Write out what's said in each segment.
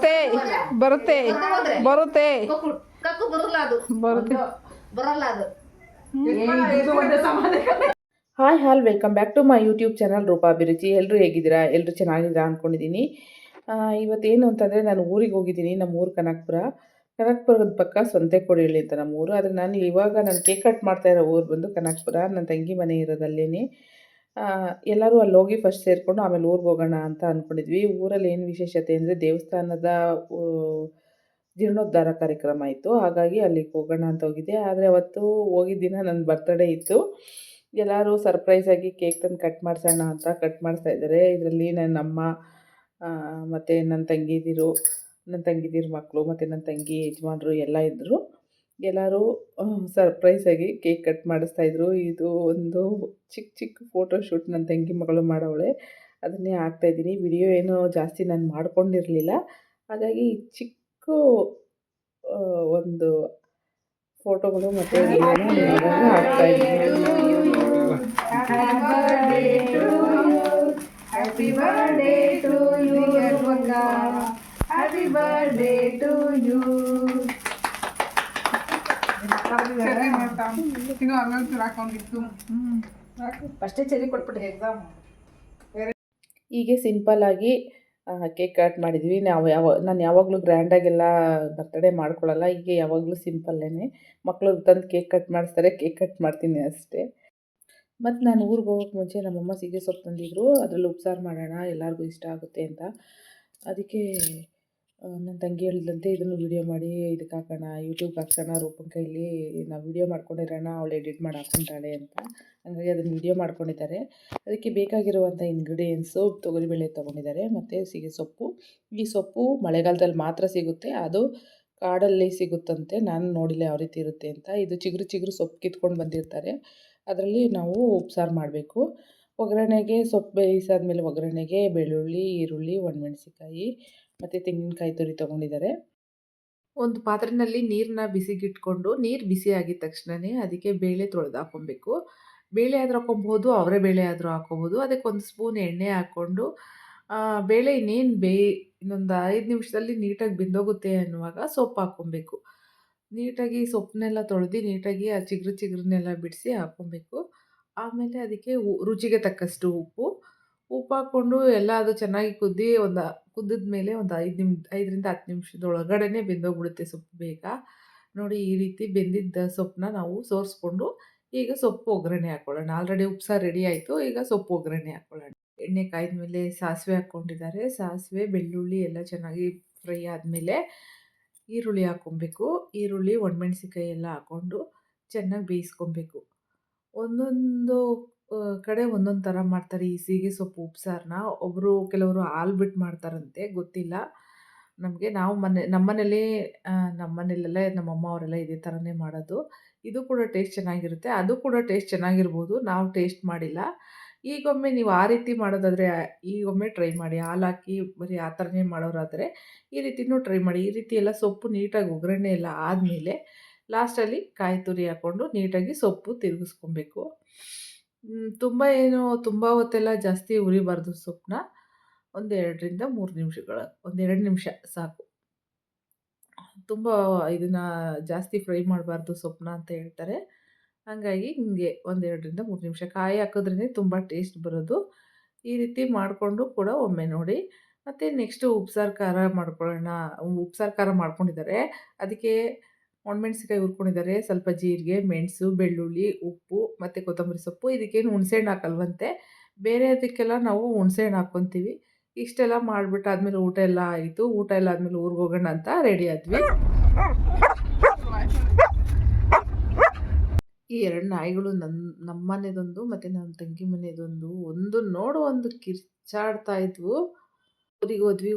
ಬರುತ್ತೆ ಬರುತ್ತೆ ಬರುತ್ತೆ ಕಕ್ಕು ಬರಲ್ಲ ಅದು ಬರುತ್ತೆ ಬರಲ್ಲ ಅದು. Hi welcome back to my YouTube channel Rupa Abhiruchi. ಎಲ್ಲರೂ ಹೇಗಿದ್ದೀರಾ? ಎಲ್ಲರೂ ಚೆನ್ನಾಗಿದ್ದೀರಾ ಅಂದ್ಕೊಂಡಿದ್ದೀನಿ. ಇವತ್ತೇನು ಅಂತಂದರೆ ನಾನು ಊರಿಗೆ ಹೋಗಿದ್ದೀನಿ. ನಮ್ಮ ಊರು ಕನಕಪುರದ ಪಕ್ಕ ಸೊಂತೆಕೊಡಿಹಳ್ಳಿ ಅಂತ ನಮ್ಮ ಊರು. ಆದರೆ ನಾನು ಕೇಕ್ ಕಟ್ ಮಾಡ್ತಾಯಿರೋ ಊರು ಬಂದು ಕನಕಪುರ. ನನ್ನ ತಂಗಿ ಮನೆ ಇರೋದಲ್ಲೇ. ಎಲ್ಲರೂ ಅಲ್ಲಿ ಹೋಗಿ ಫಸ್ಟ್ ಸೇರಿಕೊಂಡು ಆಮೇಲೆ ಊರಿಗೆ ಹೋಗೋಣ ಅಂತ ಅಂದ್ಕೊಂಡಿದ್ವಿ. ಊರಲ್ಲಿ ಏನು ವಿಶೇಷತೆ ಅಂದರೆ ದೇವಸ್ಥಾನದ ಜೀರ್ಣೋದ್ಧಾರ ಕಾರ್ಯಕ್ರಮ ಇತ್ತು. ಹಾಗಾಗಿ ಅಲ್ಲಿಗೆ ಹೋಗೋಣ ಅಂತ ಹೋಗಿದ್ದೆ. ಆದರೆ ಅವತ್ತು ಹೋಗಿದ್ದ ದಿನ ನನ್ನ ಬರ್ತ್ಡೇ ಇತ್ತು. ಎಲ್ಲರೂ ಸರ್ಪ್ರೈಸಾಗಿ ಕೇಕ್ ತಂದು ಕಟ್ ಮಾಡಿಸೋಣ ಅಂತ ಕಟ್ ಮಾಡಿಸ್ತಾಯಿದ್ದಾರೆ. ಇದರಲ್ಲಿ ನನ್ನಮ್ಮ ಮತ್ತು ನನ್ನ ತಂಗಿದಿರ ಮಕ್ಕಳು ಮತ್ತು ನನ್ನ ತಂಗಿ ಯಜಮಾನ್ರು ಎಲ್ಲ ಇದ್ದರು. ಎಲ್ಲರೂ ಸರ್ಪ್ರೈಸಾಗಿ ಕೇಕ್ ಕಟ್ ಮಾಡಿಸ್ತಾಯಿದ್ರು. ಇದು ಒಂದು ಚಿಕ್ಕ ಫೋಟೋಶೂಟ್ ನನ್ನ ತಂಗಿ ಮಗಳು ಮಾಡೋವಳೆ. ಅದನ್ನೇ ಹಾಕ್ತಾಯಿದ್ದೀನಿ. ವಿಡಿಯೋ ಏನೋ ಜಾಸ್ತಿ ನಾನು ಮಾಡ್ಕೊಂಡಿರಲಿಲ್ಲ. ಹಾಗಾಗಿ ಚಿಕ್ಕ ಒಂದು ಫೋಟೋಗಳು ಮತ್ತು ವಿಡಿಯೋನ ಹಾಕ್ತಾಯಿದ್ದೀನಿ. Happy birthday to you, Durga. Happy birthday to you. ಫಸ್ಟೇ ಚೆರಿ ಕೊಟ್ಬಿಟ್ಟು ಎಕ್ಸಾಮ್. ಹೀಗೆ ಸಿಂಪಲ್ಲಾಗಿ ಕೇಕ್ ಕಟ್ ಮಾಡಿದ್ವಿ. ನಾನು ಯಾವಾಗಲೂ ಗ್ರ್ಯಾಂಡಾಗೆಲ್ಲ ಬರ್ತಡೇ ಮಾಡ್ಕೊಳ್ಳಲ್ಲ. ಹೀಗೆ ಯಾವಾಗಲೂ ಸಿಂಪಲ್ಲೇ ಮಕ್ಕಳು ತಂದು ಕೇಕ್ ಕಟ್ ಮಾಡಿಸ್ತಾರೆ, ಕೇಕ್ ಕಟ್ ಮಾಡ್ತೀನಿ ಅಷ್ಟೇ. ಮತ್ತು ನಾನು ಊರಿಗೆ ಹೋಗೋಕ್ಕೆ ಮುಂಚೆ ನಮ್ಮಮ್ಮ ಸೀಗೆ ಸೊಪ್ಪು ತಂದಿದ್ರು. ಅದರಲ್ಲಿ ಉಪ್ಸಾರು ಮಾಡೋಣ, ಎಲ್ಲರಿಗೂ ಇಷ್ಟ ಆಗುತ್ತೆ ಅಂತ. ಅದಕ್ಕೆ ನನ್ನ ತಂಗಿ ಹೇಳಿದಂತೆ ಇದನ್ನು ವೀಡಿಯೋ ಮಾಡಿ ಇದಕ್ಕೆ ಹಾಕೋಣ, ಯೂಟ್ಯೂಬ್ಗೆ ಹಾಕ್ಸೋಣ. ರೂಪನ ಕೈಲಿ ನಾವು ವೀಡಿಯೋ ಮಾಡ್ಕೊಂಡಿರೋಣ, ಅವಳು ಎಡಿಟ್ ಮಾಡಿ ಹಾಕ್ಕೊಂತಾಳೆ ಅಂತ. ಹಾಗಾಗಿ ಅದನ್ನು ವೀಡಿಯೋ ಮಾಡ್ಕೊಂಡಿದ್ದಾರೆ. ಅದಕ್ಕೆ ಬೇಕಾಗಿರುವಂಥ ಇಂಗ್ರೀಡಿಯೆಂಟ್ಸು ತೊಗರಿಬೇಳೆ ತೊಗೊಂಡಿದ್ದಾರೆ ಮತ್ತು ಸೀಗೆ ಸೊಪ್ಪು. ಈ ಸೊಪ್ಪು ಮಳೆಗಾಲದಲ್ಲಿ ಮಾತ್ರ ಸಿಗುತ್ತೆ. ಅದು ಕಾಡಲ್ಲಿ ಸಿಗುತ್ತಂತೆ. ನಾನು ನೋಡಿಲ್ಲ ಯಾವ ರೀತಿ ಇರುತ್ತೆ ಅಂತ. ಇದು ಚಿಗುರು ಸೊಪ್ಪು ಕಿತ್ಕೊಂಡು ಬಂದಿರ್ತಾರೆ. ಅದರಲ್ಲಿ ನಾವು ಉಪ್ಸಾರು ಮಾಡಬೇಕು. ಒಗ್ಗರಣೆಗೆ ಸೊಪ್ಪು ಬೇಯಿಸಾದ್ಮೇಲೆ ಒಗ್ಗರಣೆಗೆ ಬೆಳ್ಳುಳ್ಳಿ, ಈರುಳ್ಳಿ, ಒಣಮೆಣಸಿನ್ಕಾಯಿ ಮತ್ತು ತೆಂಗಿನಕಾಯಿ ತುರಿ ತೊಗೊಂಡಿದ್ದಾರೆ. ಒಂದು ಪಾತ್ರೆಯಲ್ಲಿ ನೀರನ್ನ ಬಿಸಿಗಿಟ್ಕೊಂಡು ನೀರು ಬಿಸಿ ಆಗಿದ ತಕ್ಷಣವೇ ಅದಕ್ಕೆ ಬೇಳೆ ತೊಳೆದು ಹಾಕ್ಕೊಬೇಕು. ಬೇಳೆ ಆದರೂ ಹಾಕ್ಕೊಬೋದು, ಅವರೇ ಬೇಳೆ ಆದರೂ ಹಾಕ್ಕೊಬೋದು. ಅದಕ್ಕೆ ಒಂದು ಸ್ಪೂನ್ ಎಣ್ಣೆ ಹಾಕ್ಕೊಂಡು ಬೇಳೆ ಇನ್ನೊಂದು 5 ನಿಮಿಷದಲ್ಲಿ ನೀಟಾಗಿ ಬೆಂದೋಗುತ್ತೆ ಅನ್ನುವಾಗ ಸೊಪ್ಪು ಹಾಕ್ಕೊಬೇಕು. ನೀಟಾಗಿ ಸೊಪ್ಪನ್ನೆಲ್ಲ ತೊಳೆದು ನೀಟಾಗಿ ಆ ಚಿಗುರನ್ನೆಲ್ಲ ಬಿಡಿಸಿ ಹಾಕ್ಕೊಬೇಕು. ಆಮೇಲೆ ಅದಕ್ಕೆ ರುಚಿಗೆ ತಕ್ಕಷ್ಟು ಉಪ್ಪು ಹಾಕ್ಕೊಂಡು ಎಲ್ಲ ಅದು ಚೆನ್ನಾಗಿ ಕುದ್ದಿದ ಮೇಲೆ ಒಂದು 5ರಿಂದ 10 ನಿಮಿಷದೊಳಗಡೆ ಬೆಂದೋಗ್ಬಿಡುತ್ತೆ ಸೊಪ್ಪು ಬೇಗ. ನೋಡಿ, ಈ ರೀತಿ ಬೆಂದಿದ್ದ ಸೊಪ್ಪನ್ನ ನಾವು ಸೋರಿಸ್ಕೊಂಡು ಈಗ ಸೊಪ್ಪು ಒಗ್ಗರಣೆ ಹಾಕ್ಕೊಳ್ಳೋಣ. ಆಲ್ರೆಡಿ ಉಪ್ಸಾರು ರೆಡಿ ಆಯಿತು. ಈಗ ಸೊಪ್ಪು ಒಗ್ಗರಣೆ ಹಾಕ್ಕೊಳ್ಳೋಣ. ಎಣ್ಣೆ ಕಾಯ್ದ ಮೇಲೆ ಸಾಸಿವೆ ಹಾಕ್ಕೊಂಡಿದ್ದಾರೆ. ಸಾಸಿವೆ, ಬೆಳ್ಳುಳ್ಳಿ ಎಲ್ಲ ಚೆನ್ನಾಗಿ ಫ್ರೈ ಆದಮೇಲೆ ಈರುಳ್ಳಿ ಹಾಕ್ಕೊಬೇಕು. ಈರುಳ್ಳಿ, ಒಣಮೆಣ್ಸಿನ್ಕಾಯಿ ಎಲ್ಲ ಹಾಕ್ಕೊಂಡು ಚೆನ್ನಾಗಿ ಬೇಯಿಸ್ಕೊಬೇಕು. ಒಂದೊಂದು ಕಡೆ ಒಂದೊಂದು ಥರ ಮಾಡ್ತಾರೆ ಈ ಸೀಗೆ ಸೊಪ್ಪು ಉಪ್ಸಾರನ್ನ. ಕೆಲವರು ಹಾಲು ಬಿಟ್ಟು ಮಾಡ್ತಾರಂತೆ, ಗೊತ್ತಿಲ್ಲ ನಮಗೆ. ನಮ್ಮನೇಲೆಲ್ಲ ನಮ್ಮಮ್ಮ ಅವರೆಲ್ಲ ಇದೇ ಥರನೇ ಮಾಡೋದು. ಇದು ಕೂಡ ಟೇಸ್ಟ್ ಚೆನ್ನಾಗಿರುತ್ತೆ. ಅದು ಕೂಡ ಟೇಸ್ಟ್ ಚೆನ್ನಾಗಿರ್ಬೋದು. ನಾವು ಟೇಸ್ಟ್ ಮಾಡಿಲ್ಲ. ಈಗೊಮ್ಮೆ ನೀವು ಆ ರೀತಿ ಮಾಡೋದಾದರೆ ಈಗೊಮ್ಮೆ ಟ್ರೈ ಮಾಡಿ. ಹಾಲು ಹಾಕಿ ಬರೀ ಆ ಥರನೇ ಮಾಡೋರಾದರೆ ಈ ರೀತಿಯೂ ಟ್ರೈ ಮಾಡಿ. ಈ ರೀತಿ ಎಲ್ಲ ಸೊಪ್ಪು ನೀಟಾಗಿ ಒಗ್ಗರಣೆ ಎಲ್ಲ ಆದಮೇಲೆ ಲಾಸ್ಟಲ್ಲಿ ಕಾಯಿ ತುರಿ ಹಾಕ್ಕೊಂಡು ನೀಟಾಗಿ ಸೊಪ್ಪು ತಿರುಗಿಸ್ಕೊಬೇಕು. ತುಂಬ ಹೊತ್ತೆಲ್ಲ ಜಾಸ್ತಿ ಉರಿಬಾರ್ದು ಸೊಪ್ಪನ್ನ. ಒಂದು 2 ನಿಮಿಷ ಸಾಕು. ತುಂಬ ಇದನ್ನು ಜಾಸ್ತಿ ಫ್ರೈ ಮಾಡಬಾರ್ದು ಸೊಪ್ಪನ್ನ ಅಂತ ಹೇಳ್ತಾರೆ. ಹಾಗಾಗಿ ಹಿಂಗೆ 2 ನಿಮಿಷ ಕಾಯಿ ಹಾಕಿದ್ರೇ ತುಂಬ ಟೇಸ್ಟ್ ಬರೋದು. ಈ ರೀತಿ ಮಾಡಿಕೊಂಡು ಕೂಡ ಒಮ್ಮೆ ನೋಡಿ. ಮತ್ತು ನೆಕ್ಸ್ಟು ಉಪ್ಸಾರು ಖಾರ ಮಾಡ್ಕೊಂಡಿದ್ದಾರೆ. ಅದಕ್ಕೆ ಒಣಮೆಣ್ಸಿನ್ಕಾಯಿ ಹುರ್ಕೊಂಡಿದ್ದಾರೆ, ಸ್ವಲ್ಪ ಜೀರಿಗೆ, ಮೆಣಸು, ಬೆಳ್ಳುಳ್ಳಿ, ಉಪ್ಪು ಮತ್ತು ಕೊತ್ತಂಬರಿ ಸೊಪ್ಪು. ಇದಕ್ಕೇನು ಹುಣಸೆಹಣ್ಣು ಹಾಕಲ್ವಂತೆ. ಬೇರೆ ಅದಕ್ಕೆಲ್ಲ ನಾವು ಹುಣಸೆಹಣ್ಣು ಹಾಕ್ಕೊತೀವಿ. ಇಷ್ಟೆಲ್ಲ ಮಾಡಿಬಿಟ್ಟಾದ್ಮೇಲೆ ಊಟ ಎಲ್ಲ ಆಯಿತು. ಊಟ ಎಲ್ಲ ಆದಮೇಲೆ ಊರಿಗೆ ಹೋಗೋಣ ಅಂತ ರೆಡಿ ಆದ್ವಿ. ಈ 2 ನಾಯಿಗಳು ನಮ್ಮ ಮನೆದೊಂದು ಮತ್ತು ನನ್ನ ತಂಗಿ ಮನೆದೊಂದು ಒಂದು ಕಿರ್ಚಾಡ್ತಾ ಇದ್ವು. ಊರಿಗೆ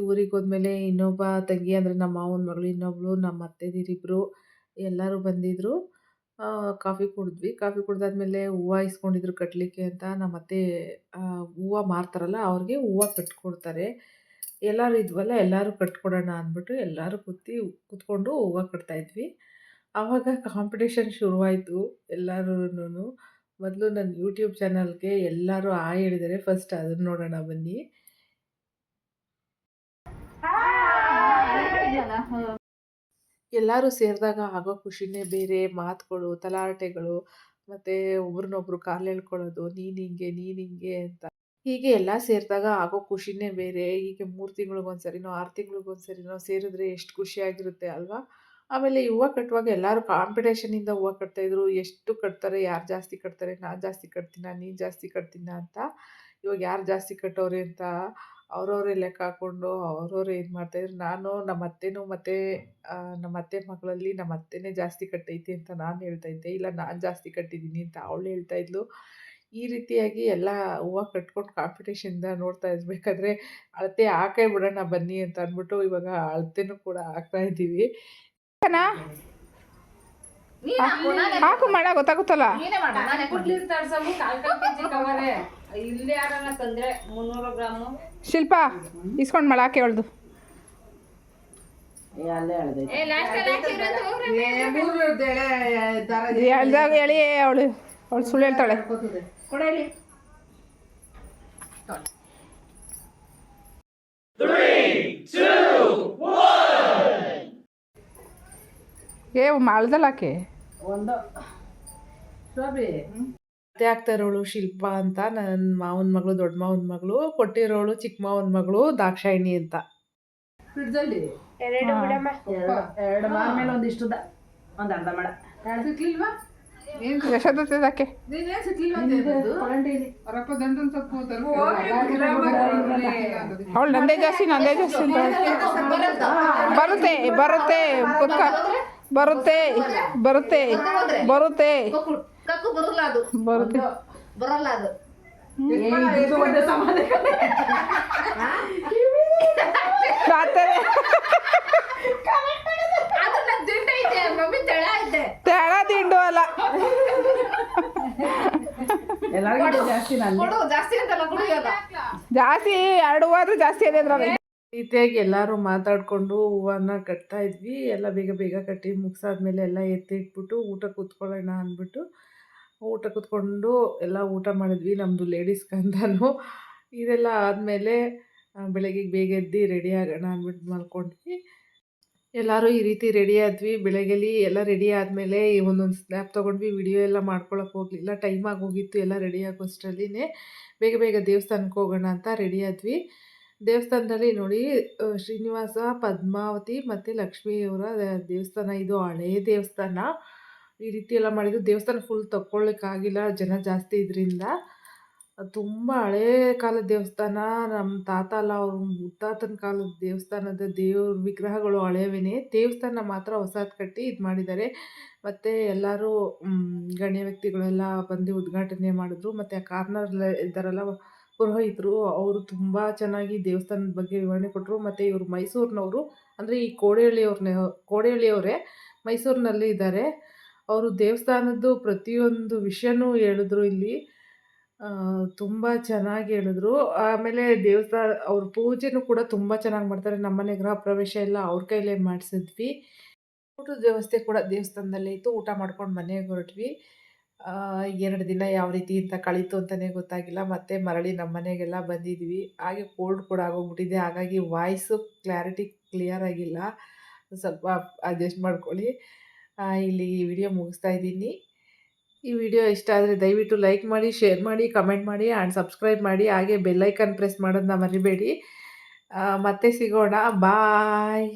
ಹೋದ್ಮೇಲೆ ಇನ್ನೊಬ್ಬ ತಂಗಿ ಅಂದರೆ ನಮ್ಮ ಮಾವನ ಮಗಳು, ಇನ್ನೊಬ್ಳು ನಮ್ಮ ಅತ್ತೆದಿರಿಬ್ಬರು ಎಲ್ಲರೂ ಬಂದಿದ್ದರು. ಕಾಫಿ ಕುಡಿದ್ವಿ. ಕಾಫಿ ಕುಡ್ದಾದ್ಮೇಲೆ ಹೂವು ಇಸ್ಕೊಂಡಿದ್ರು ಕಟ್ಟಲಿಕ್ಕೆ ಅಂತ. ನಮ್ಮ ಅತ್ತೆ ಹೂವು ಮಾರ್ತಾರಲ್ಲ, ಅವ್ರಿಗೆ ಹೂವು ಕಟ್ಕೊಡ್ತಾರೆ. ಎಲ್ಲರೂ ಇದ್ವಲ್ಲ, ಎಲ್ಲರೂ ಕಟ್ಕೊಡೋಣ ಅಂದ್ಬಿಟ್ಟು ಎಲ್ಲರೂ ಕೂತ್ಕೊಂಡು ಹೂವು ಕಟ್ತಾಯಿದ್ವಿ. ಆವಾಗ ಕಾಂಪಿಟೇಷನ್ ಶುರುವಾಯಿತು ಎಲ್ಲರೂ. ಮೊದಲು ನನ್ನ ಯೂಟ್ಯೂಬ್ ಚಾನಲ್ಗೆ ಎಲ್ಲರೂ ಹೇಳಿದ್ದಾರೆ. ಫಸ್ಟ್ ಅದನ್ನು ನೋಡೋಣ ಬನ್ನಿ. ಎಲ್ಲರೂ ಸೇರಿದಾಗ ಆಗೋ ಖುಷಿನೇ ಬೇರೆ. ಮಾತುಗಳು, ತಲಾಟೆಗಳು, ಮತ್ತು ಒಬ್ರನ್ನೊಬ್ರು ಕಾಲು ಎಳ್ಕೊಳ್ಳೋದು, ನೀನು ಹಿಂಗೆ ಅಂತ. ಹೀಗೆ ಎಲ್ಲ ಸೇರಿದಾಗ ಆಗೋ ಖುಷಿನೇ ಬೇರೆ. ಹೀಗೆ 3 ತಿಂಗಳಿಗೊಂದ್ಸರಿನೋ 6 ತಿಂಗಳಿಗೊಂದ್ಸರಿನೋ ಸೇರಿದ್ರೆ ಎಷ್ಟು ಖುಷಿಯಾಗಿರುತ್ತೆ ಅಲ್ವಾ? ಆಮೇಲೆ ಈ ಹೂವು ಕಟ್ಟುವಾಗ ಎಲ್ಲರೂ ಕಾಂಪಿಟೇಷನಿಂದ ಹೂವು ಕಟ್ತಾಯಿದ್ರು. ಎಷ್ಟು ಕಟ್ತಾರೆ, ಯಾರು ಜಾಸ್ತಿ ಕಟ್ತಾರೆ, ನಾನು ಜಾಸ್ತಿ ಕಟ್ತೀನಾ, ನೀನು ಜಾಸ್ತಿ ಕಟ್ತೀನಾ ಅಂತ. ಇವಾಗ ಯಾರು ಜಾಸ್ತಿ ಕಟ್ಟೋರೆ ಅಂತ ಅವ್ರವರೇ ಲೆಕ್ಕ ಹಾಕ್ಕೊಂಡು ಅವ್ರವರೇ ಇದು ಮಾಡ್ತಾಯಿದ್ರು. ನಾನು ನಮ್ಮ ಅತ್ತೆನೂ ಮತ್ತು ನಮ್ಮ ಅತ್ತೆ ಮಗಳಲ್ಲಿ ನಮ್ಮ ಅತ್ತೆನೇ ಜಾಸ್ತಿ ಕಟ್ಟೈತೆ ಅಂತ ನಾನು ಹೇಳ್ತಾ ಇದ್ದೆ. ಇಲ್ಲ ನಾನು ಜಾಸ್ತಿ ಕಟ್ಟಿದ್ದೀನಿ ಅಂತ ಅವಳು ಹೇಳ್ತಾ ಇದ್ಲು. ಈ ರೀತಿಯಾಗಿ ಎಲ್ಲ ಹೂವು ಕಟ್ಕೊಂಡು ಕಾಂಪಿಟೇಷನ್‌ದ ನೋಡ್ತಾ ಇರಬೇಕಾದ್ರೆ ಅಳತೆ ಹಾಕೇ ಬಿಡೋಣ ಬನ್ನಿ ಅಂತ ಅಂದ್ಬಿಟ್ಟು ಇವಾಗ ಅಳತೆನೂ ಕೂಡ ಹಾಕ್ತಾ ಇದ್ದೀವಿ. ಹಾಕು ಮಾಡ ಗೊತ್ತಾಗುತ್ತಲ್ಲ. ಶಿಲ್ಪ ಇಸ್ಕೊಂಡು ಮಾಡ ಹಾಕಿ ಅವಳ್ದು. ಹೇಳ್ದಾಗ ಹೇಳಿ ಅವಳು ಸುಳ್ಳು ಹೇಳ್ತಾಳೆ. ಮಾಳ್ದಲ್ಲ ಹಾಕಿ ಅತ್ತೆ ಆಗ್ತಾ ಇರೋಳು ಶಿಲ್ಪ ಅಂತ, ನನ್ನ ಮಾವನ ಮಗಳು, ದೊಡ್ಡ ಮಾವನ ಮಗಳು. ಕೊಟ್ಟಿರೋಳು ಚಿಕ್ಕ ಮಾವನ ಮಗಳು ದಾಕ್ಷಾಯಿಣಿ ಅಂತ. ಫ್ರಿಡ್ಜಲ್ಲಿ ಎರಡು ಮಾಡ ಮೇಲೆ ಒಂದಿಷ್ಟು ಒಂದು ಅರ್ಧ ಮಾಡ ಸಿಕ್ಲಿಲ್ವಾ? ಯಶೋದಕ್ಕೆ ನೀನೇನು ಸಿಕ್ಲಿಲ್ವಾ ಅಂತ ಹೇಳಿದ್ದು? ಅವಳು ನಂದೇ ಜಾಸ್ತಿ ಅಂತ ಬರುತ್ತೆ ಬರುತ್ತೆ ಕುತ್ಕ ಬರುತ್ತೆ ಬರುತ್ತೆ ಬರುತ್ತೆ ಬರುತ್ತೆ ಬರಲ್ಲ ಅದು ತೆಳ ತಿಂಡು ಅಲ್ಲ ಜಾಸ್ತಿ 2 ಹೂವು ಆದ್ರೂ ಜಾಸ್ತಿ ಇದೆ ಅದ್ರಲ್ಲಿ. ರೀತಿಯಾಗಿ ಎಲ್ಲರೂ ಮಾತಾಡಿಕೊಂಡು ಹೂವನ್ನ ಕಟ್ತಾ ಇದ್ವಿ. ಎಲ್ಲ ಬೇಗ ಬೇಗ ಕಟ್ಟಿ ಮುಗಿಸಾದ್ಮೇಲೆ ಎಲ್ಲ ಎತ್ತಿಟ್ಬಿಟ್ಟು ಊಟ ಕೂತ್ಕೊಳ್ಳೋಣ ಅಂದ್ಬಿಟ್ಟು ಊಟ ಕೂತ್ಕೊಂಡು ಎಲ್ಲ ಊಟ ಮಾಡಿದ್ವಿ. ನಮ್ಮದು ಲೇಡೀಸ್ ಕಂದನು. ಇದೆಲ್ಲ ಆದಮೇಲೆ ಬೆಳಗ್ಗೆ ಬೇಗ ಎದ್ದು ರೆಡಿ ಆಗೋಣ ಅಂದ್ಬಿಟ್ಟು ಮಲ್ಕೊಂಡ್ವಿ. ಎಲ್ಲರೂ ಈ ರೀತಿ ರೆಡಿ ಆದ್ವಿ. ಬೆಳಗ್ಗೆಲಿ ಎಲ್ಲ ರೆಡಿ ಆದಮೇಲೆ ಒಂದೊಂದು ಸ್ನ್ಯಾಪ್ ತೊಗೊಂಡ್ವಿ. ವಿಡಿಯೋ ಎಲ್ಲ ಮಾಡ್ಕೊಳಕ್ಕೆ ಹೋಗಲಿಲ್ಲ, ಟೈಮ್ ಆಗೋಗಿತ್ತು. ಎಲ್ಲ ರೆಡಿ ಆಗೋಷ್ಟರಲ್ಲಿನೇ ಬೇಗ ಬೇಗ ದೇವಸ್ಥಾನಕ್ಕೆ ಹೋಗೋಣ ಅಂತ ರೆಡಿ ಆದ್ವಿ. ದೇವಸ್ಥಾನದಲ್ಲಿ ನೋಡಿ ಶ್ರೀನಿವಾಸ, ಪದ್ಮಾವತಿ ಮತ್ತು ಲಕ್ಷ್ಮಿಯವರ ದೇವಸ್ಥಾನ. ಇದು ಹಳೇ ದೇವಸ್ಥಾನ. ಈ ರೀತಿ ಎಲ್ಲ ಮಾಡಿದ್ದು. ದೇವಸ್ಥಾನ ಫುಲ್ ತಗೊಳ್ಳಿಕ್ಕಾಗಿಲ್ಲ, ಜನ ಜಾಸ್ತಿ ಇದರಿಂದ. ತುಂಬ ಹಳೇ ಕಾಲದ ದೇವಸ್ಥಾನ. ನಮ್ಮ ತಾತ ಅಲ್ಲ, ಅವ್ರ ಮುತ್ತಾತನ ಕಾಲದ ದೇವಸ್ಥಾನದ ದೇವ್ರ ವಿಗ್ರಹಗಳು ಹಳೇವೇನೆ. ದೇವಸ್ಥಾನ ಮಾತ್ರ ಹೊಸದು ಕಟ್ಟಿ ಇದು ಮಾಡಿದ್ದಾರೆ. ಮತ್ತು ಎಲ್ಲರೂ ಗಣ್ಯ ವ್ಯಕ್ತಿಗಳೆಲ್ಲ ಬಂದು ಉದ್ಘಾಟನೆ ಮಾಡಿದ್ರು. ಮತ್ತು ಆ ಕಾರ್ನರ್ಲ್ಲಿ ಇದ್ದಾರಲ್ಲ ಪುರೋಹಿತರು, ಅವರು ತುಂಬ ಚೆನ್ನಾಗಿ ದೇವಸ್ಥಾನದ ಬಗ್ಗೆ ವಿವರಣೆ ಕೊಟ್ಟರು. ಮತ್ತು ಇವರು ಮೈಸೂರಿನವರು, ಅಂದರೆ ಈ ಕೋಡಿಹಳ್ಳಿಯವರೇ, ಮೈಸೂರಿನಲ್ಲಿ ಇದ್ದಾರೆ. ಅವರು ದೇವಸ್ಥಾನದ್ದು ಪ್ರತಿಯೊಂದು ವಿಷಯನೂ ಹೇಳಿದ್ರು ಇಲ್ಲಿ. ತುಂಬ ಚೆನ್ನಾಗಿ ಹೇಳಿದ್ರು. ಆಮೇಲೆ ದೇವಸ್ಥಾನ ಅವ್ರ ಪೂಜೆನೂ ಕೂಡ ತುಂಬ ಚೆನ್ನಾಗಿ ಮಾಡ್ತಾರೆ. ನಮ್ಮನೆ ಗೃಹ ಪ್ರವೇಶ ಎಲ್ಲ ಅವ್ರ ಕೈಲೇ ಮಾಡಿಸಿದ್ವಿ. ಊಟದ ವ್ಯವಸ್ಥೆ ಕೂಡ ದೇವಸ್ಥಾನದಲ್ಲೇ ಇತ್ತು. ಊಟ ಮಾಡ್ಕೊಂಡು ಮನೆಗೆ ಹೊರಟ್ವಿ. 2 ದಿನ ಯಾವ ರೀತಿ ಅಂತ ಕಳೀತು ಅಂತಲೇ ಗೊತ್ತಾಗಿಲ್ಲ. ಮತ್ತು ಮರಳಿ ನಮ್ಮ ಮನೆಗೆಲ್ಲ ಬಂದಿದ್ವಿ. ಹಾಗೆ ಕೋಲ್ಡ್ ಕೂಡ ಆಗೋಗ್ಬಿಟ್ಟಿದೆ. ಹಾಗಾಗಿ ವಾಯ್ಸು ಕ್ಲಿಯರ್ ಆಗಿಲ್ಲ, ಸ್ವಲ್ಪ ಅಡ್ಜಸ್ಟ್ ಮಾಡ್ಕೊಳ್ಳಿ. ಇಲ್ಲಿ ಈ ವಿಡಿಯೋ ಮುಗಿಸ್ತಾ ಇದ್ದೀನಿ. ಈ ವಿಡಿಯೋ ಇಷ್ಟ ಆದರೆ ದಯವಿಟ್ಟು ಲೈಕ್ ಮಾಡಿ, ಶೇರ್ ಮಾಡಿ, ಕಮೆಂಟ್ ಮಾಡಿ ಆ್ಯಂಡ್ ಸಬ್ಸ್ಕ್ರೈಬ್ ಮಾಡಿ. ಹಾಗೆ ಬೆಲ್ ಐಕಾನ್ ಪ್ರೆಸ್ ಮಾಡೋದನ್ನ ಮರಿಬೇಡಿ. ಮತ್ತೆ ಸಿಗೋಣ. ಬಾಯ್.